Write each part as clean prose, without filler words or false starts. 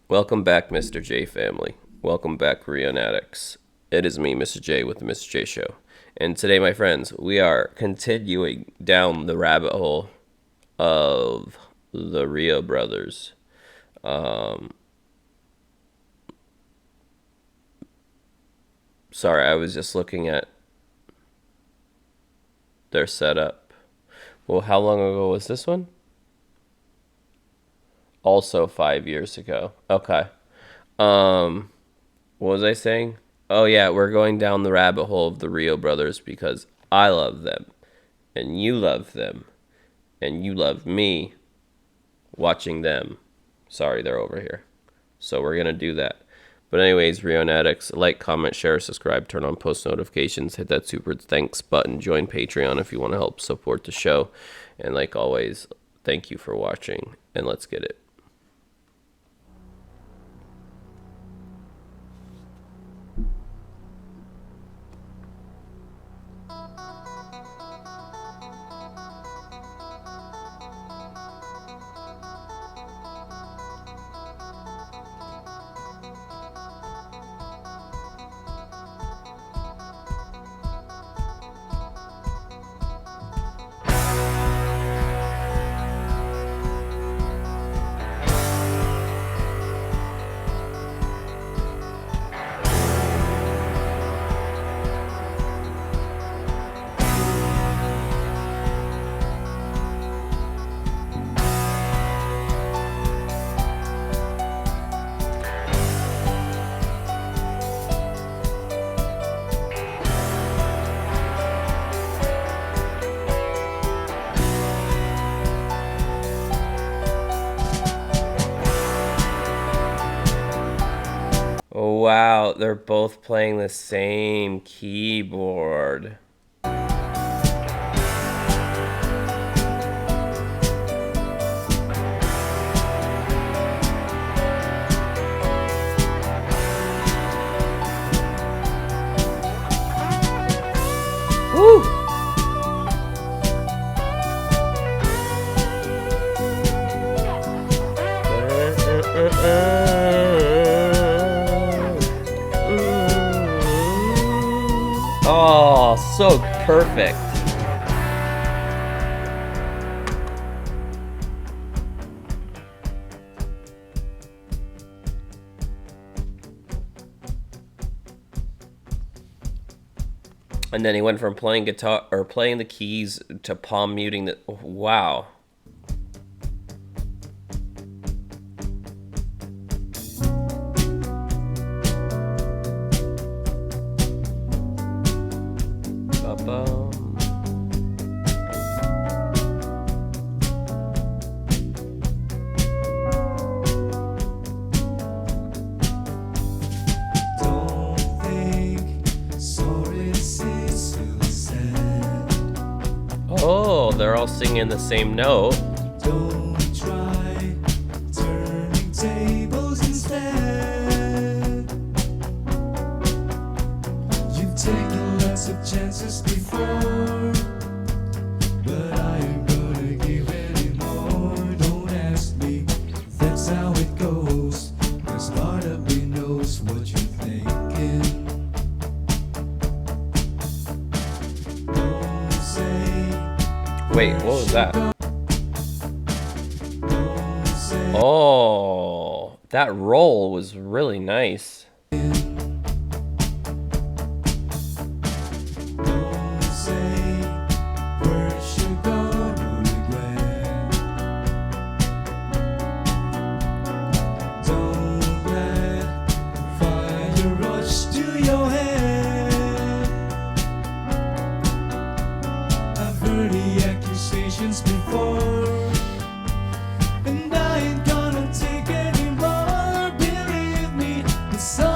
Welcome back, Mr. J family. Welcome back, REO addicts. It is me, Mr. J, with the Mr. J Show. And today, my friends, we are continuing down the rabbit hole of the REO brothers. Sorry, I was just looking at their setup. Well, how long ago was this one? Also 5 years ago. Okay. What was I saying? Oh yeah, we're going down the rabbit hole of the REO brothers because I love them, and you love them, and you love me watching them. Sorry, they're over here. So we're gonna do that. But anyways, REO addicts, like, comment, share, subscribe, turn on post notifications, hit that super thanks button, join Patreon if you want to help support the show, and like always, thank you for watching, and let's get it. Oh, wow, they're both playing the same keyboard. Woo! Oh, so perfect. And then he went from playing guitar or playing the keys to palm muting the wow. Ba-bum. Oh, they're all singing the same note. Don't try turning tables instead. You've taken lots of chances before, but I ain't gonna give any more. Don't ask me, that's how it goes. 'Cause part of me knows what you're thinking. Don't say. Wait, what was that? Oh, that roll was really nice. Before, and I ain't gonna take any more. Believe me, it's all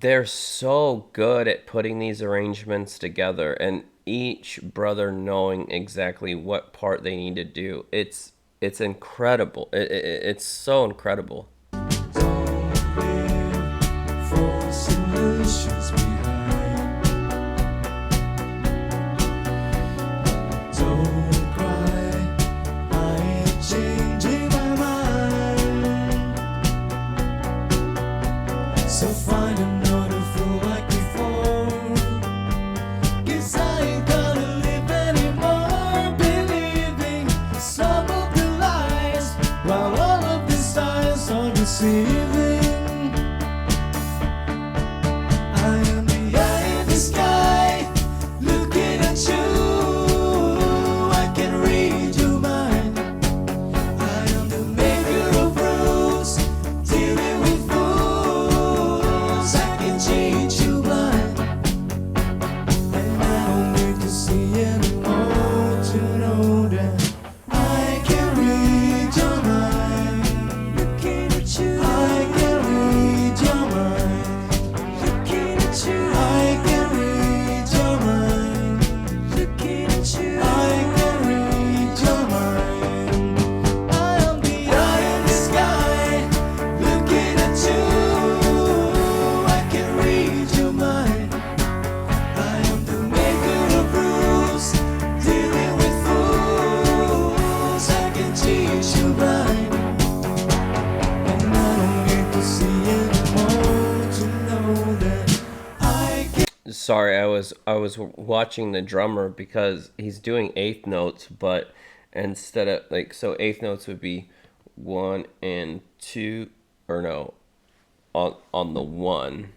they're so good at putting these arrangements together, and each brother knowing exactly what part they need to do. It's incredible. It's so incredible. Don't live for solutions behind. Don't cry, I ain't changing my mind. So find another fool like before. 'Cause I ain't gonna live anymore, believing some of the lies, while all of these lies are deceiving. I am the eye in the sky, looking at you. I can read your mind. I am the maker of rules, dealing with fools. I can change your mind, and I don't need to see anymore to know that I can read your mind. Looking at you, I can read your mind. Looking at you, I can read your mind. Looking at you, I can read your mind. I am the eye in the sky, looking at you. I can read your mind. I am the maker of rules, dealing with fools. I can teach you right, and I don't need to see anymore to know that I can. Sorry, I was watching the drummer because he's doing eighth notes, but instead of like, so eighth notes would be one and two, or no, on the one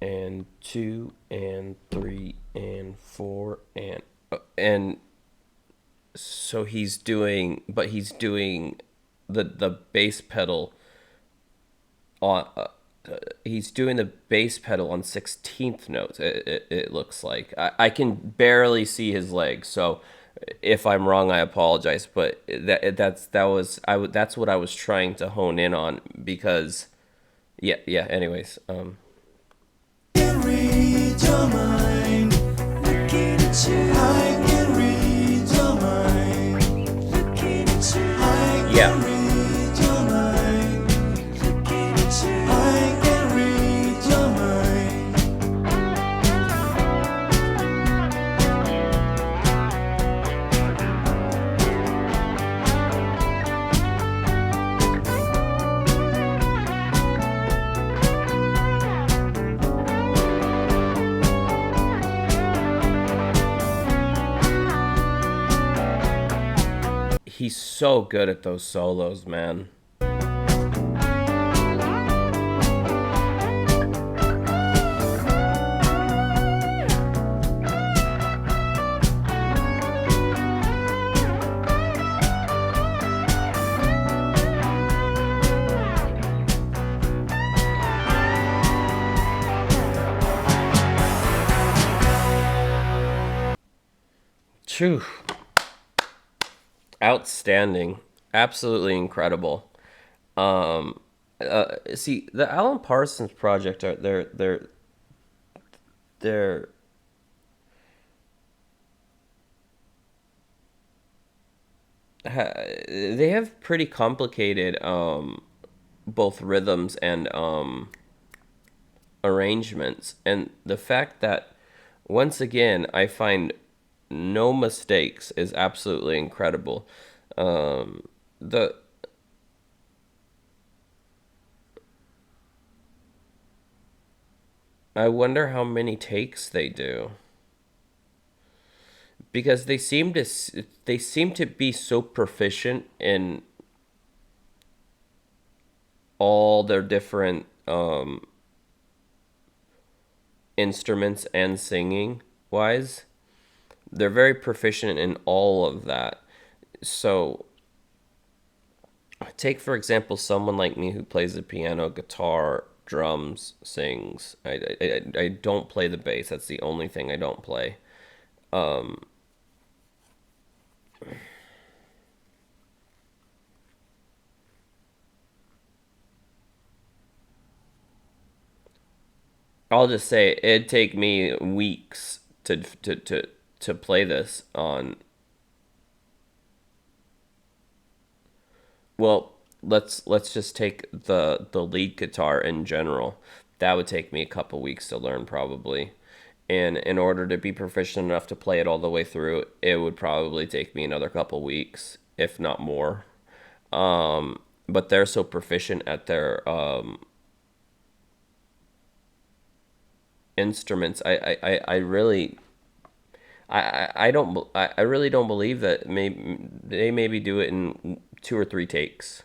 and two and three and four and so he's doing the bass pedal on he's doing the bass pedal on 16th notes. It looks like I can barely see his legs, so if I'm wrong, I apologize, but that's what I was trying to hone in on, because yeah, anyways. Can read your mind. Looking at you, I can read your mind. Looking at you, I Yeah. can read your mind. Looking at you, I can read your mind. He's so good at those solos, man. Phew. Outstanding. Absolutely incredible. See, the Alan Parsons project are they're they have pretty complicated both rhythms and arrangements, and the fact that once again I find no mistakes is absolutely incredible. The I wonder how many takes they do, because they seem to be so proficient in all their different instruments and singing wise. They're very proficient in all of that. So take for example someone like me who plays the piano, guitar, drums, sings. I don't play the bass. That's the only thing I don't play. I'll just say it'd take me weeks to play this on. Well, let's just take the lead guitar in general. That would take me a couple weeks to learn probably. And in order to be proficient enough to play it all the way through, it would probably take me another couple weeks, if not more. But they're so proficient at their instruments. I really I don't I really don't believe that they maybe do it in 2 or 3 takes.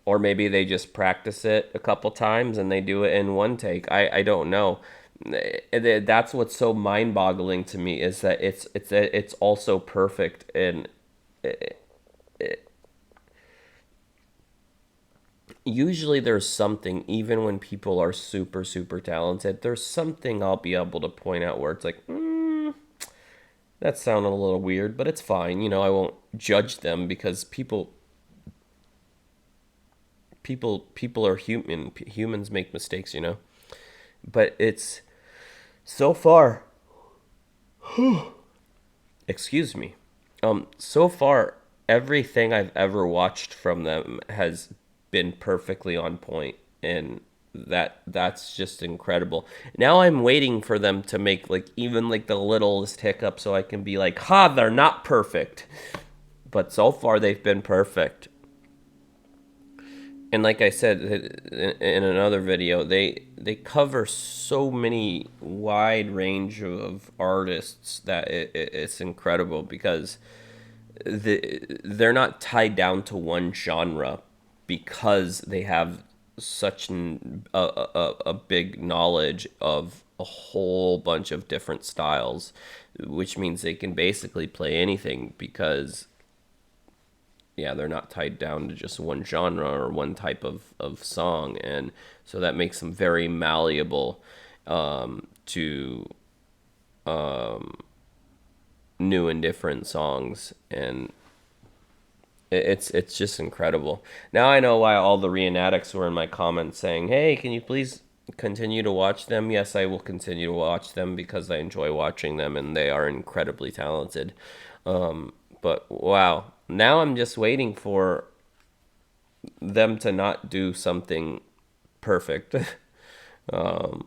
Or maybe they just practice it a couple times and they do it in one take. I don't know. That's what's so mind-boggling to me is that it's also perfect, and usually there's something, even when people are super talented, there's something I'll be able to point out where it's like, that sounded a little weird, but it's fine. I won't judge them because people are human. Humans make mistakes. But it's so far, excuse me. So far, everything I've ever watched from them has been perfectly on point, and that's just incredible. Now I'm waiting for them to make like even like the littlest hiccup so I can be like, "Ha, they're not perfect." But so far they've been perfect. And like I said in another video, they cover so many wide range of artists that it's incredible because they're not tied down to one genre because they have such a big knowledge of a whole bunch of different styles, which means they can basically play anything because yeah, they're not tied down to just one genre or one type of song. And so that makes them very malleable to new and different songs. And it's just incredible. Now I know why all the Reenacts were in my comments saying, hey, can you please continue to watch them? Yes, I will continue to watch them because I enjoy watching them and they are incredibly talented. But wow, now I'm just waiting for them to not do something perfect. But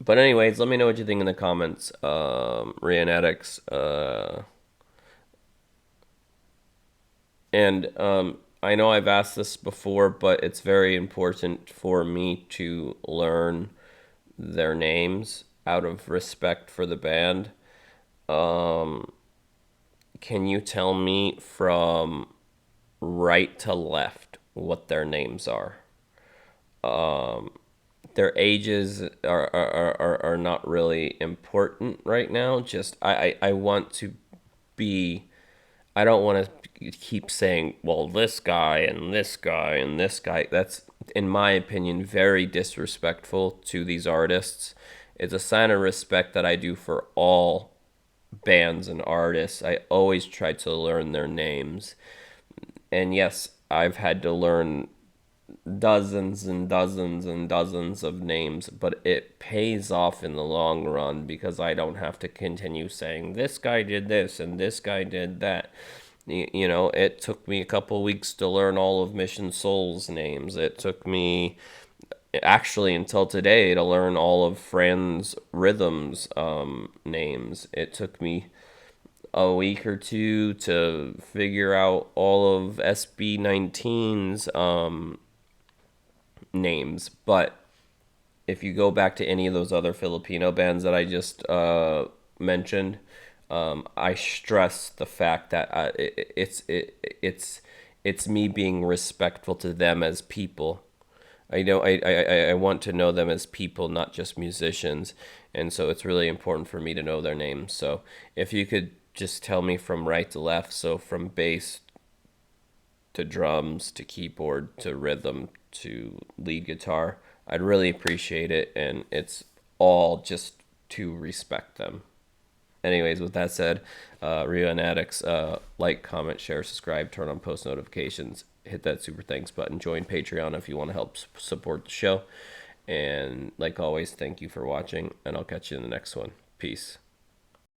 anyways, let me know what you think in the comments. Reenacts. And I know I've asked this before, but it's very important for me to learn their names out of respect for the band. Can you tell me from right to left what their names are? Their ages are not really important right now. Just I want to be. I don't want to keep saying, well, this guy and this guy and this guy. That's, in my opinion, very disrespectful to these artists. It's a sign of respect that I do for all bands and artists. I always try to learn their names. And yes, I've had to learn dozens and dozens and dozens of names, but it pays off in the long run because I don't have to continue saying this guy did this and this guy did that. It took me a couple weeks to learn all of Mission Soul's names. It took me actually until today to learn all of Fran's Rhythm's names. It took me a week or two to figure out all of SB19's names. But if you go back to any of those other Filipino bands that I just mentioned, I stress the fact that it's me being respectful to them as people. I want to know them as people, not just musicians, and so it's really important for me to know their names. So if you could just tell me from right to left, so from bass to drums to keyboard to rhythm to lead guitar, I'd really appreciate it, and it's all just to respect them. Anyways, with that said, REO and Addicts, like, comment, share, subscribe, turn on post notifications, hit that super thanks button, join Patreon if you want to help support the show. And like always, thank you for watching, and I'll catch you in the next one. Peace.